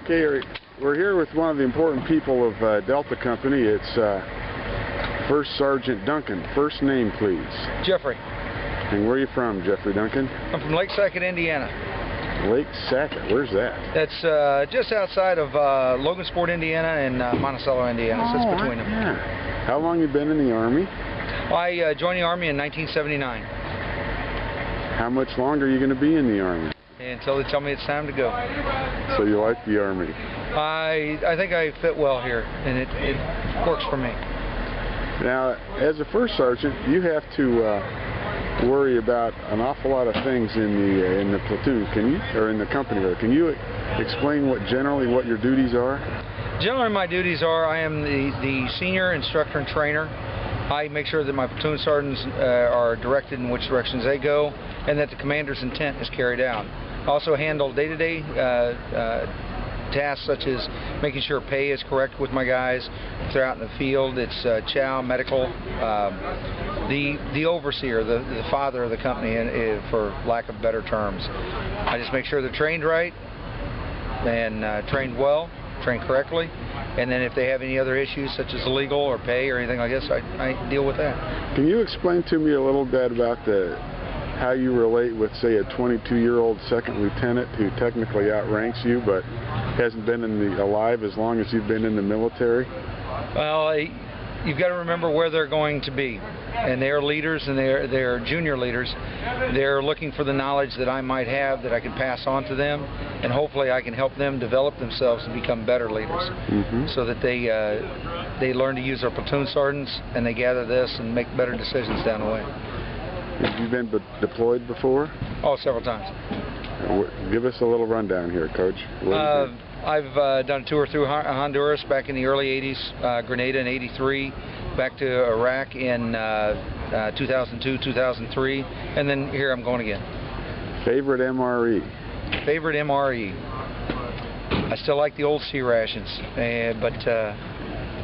Okay, we're here with one of the important people of Delta Company. It's First Sergeant Duncan. First name, please. Jeffrey. And where are you from, Jeffrey Duncan? I'm from Lake Sackett, Indiana. Lake Sackett, where's that? That's just outside of Logansport, Indiana, and Monticello, Indiana. It sits between them. Yeah. How long you been in the Army? I joined the Army in 1979. How much longer are you going to be in the Army? Until they tell me it's time to go. So you like the Army? I think I fit well here, and it works for me. Now, as a first sergeant, you have to worry about an awful lot of things in the platoon. Can you, or in the company? Or can you explain generally what your duties are? Generally, my duties are I am the senior instructor and trainer. I make sure that my platoon sergeants are directed in which directions they go, and that the commander's intent is carried out. I also handle day-to-day tasks such as making sure pay is correct with my guys. If they're out in the field, it's chow, medical, the overseer, the father of the company, for lack of better terms. I just make sure they're trained right and trained well, trained correctly, and then if they have any other issues such as illegal or pay or anything like this, I deal with that. Can you explain to me a little bit about how you relate with, say, a 22-year-old second lieutenant who technically outranks you but hasn't been alive as long as you've been in the military? Well, you've got to remember where they're going to be, and they're leaders, and they're junior leaders. They're looking for the knowledge that I might have that I can pass on to them, and hopefully I can help them develop themselves and become better leaders, so that they learn to use their platoon sergeants and they gather this and make better decisions down the way. Have you been deployed before? Oh, several times. Give us a little rundown here, Coach. I've done a tour through Honduras back in the early 80s, Grenada in 83, back to Iraq in 2002, 2003, and then here I'm going again. Favorite MRE? Favorite MRE? I still like the old C rations, but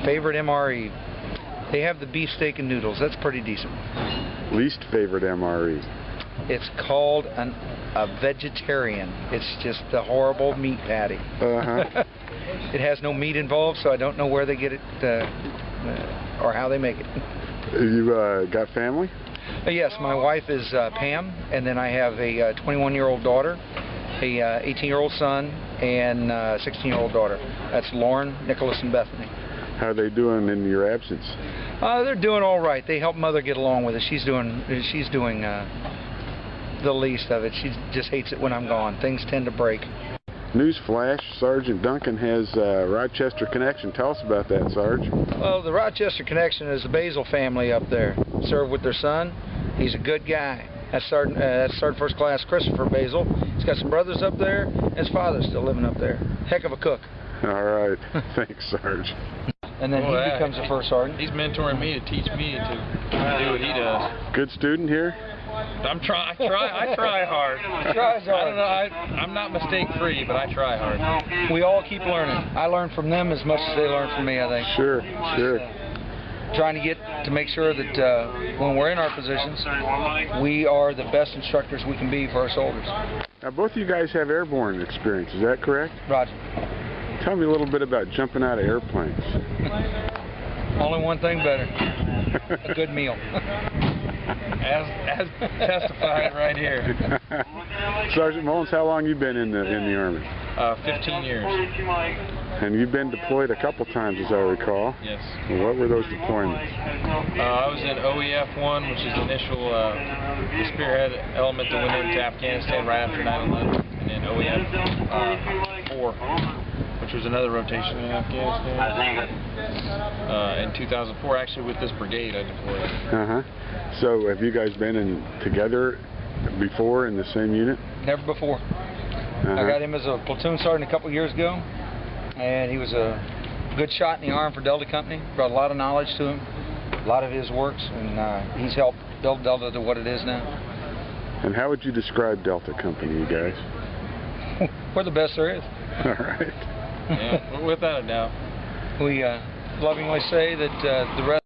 favorite MRE? They have the beef steak and noodles. That's pretty decent. Least favorite MRE? It's called a vegetarian. It's just a horrible meat patty. It has no meat involved, so I don't know where they get it or how they make it. You got family? Yes, my wife is Pam, and then I have a 21-year-old daughter, a 18-year-old son, and a 16-year-old daughter. That's Lauren, Nicholas, and Bethany. How are they doing in your absence? They're doing all right. They help Mother get along with it. She's doing the least of it. She just hates it when I'm gone. Things tend to break. News flash, Sergeant Duncan has a Rochester connection. Tell us about that, Sarge. Well, the Rochester connection is the Basil family up there. Served with their son. He's a good guy. That's Sergeant First Class Christopher Basil. He's got some brothers up there, and his father's still living up there. Heck of a cook. All right. Thanks, Sarge. And then he becomes a first sergeant. He's mentoring me to teach me to do what he does. Good student here? I try hard. Tries hard. I don't know, I'm not mistake-free, but I try hard. We all keep learning. I learn from them as much as they learn from me, I think. Sure. Trying to make sure that when we're in our positions, we are the best instructors we can be for our soldiers. Now, both of you guys have airborne experience, is that correct? Roger. Tell me a little bit about jumping out of airplanes. Only one thing better. A good meal. As testified right here. Sergeant Mullins, how long you been in the Army? 15 years. And you've been deployed a couple times, as I recall. Yes. What were those deployments? I was in OEF-1, which is the initial the spearhead element that went into Afghanistan right after 9/11, and then OEF-4. Which was another rotation in Afghanistan. In 2004, actually with this brigade I deployed. So have you guys been together before in the same unit? Never before. I got him as a platoon sergeant a couple years ago, and he was a good shot in the arm for Delta Company. Brought a lot of knowledge to him, a lot of his works, and he's helped build Delta to what it is now. And how would you describe Delta Company, you guys? We're the best there is. All right. Yeah, without a doubt. We lovingly say that the rest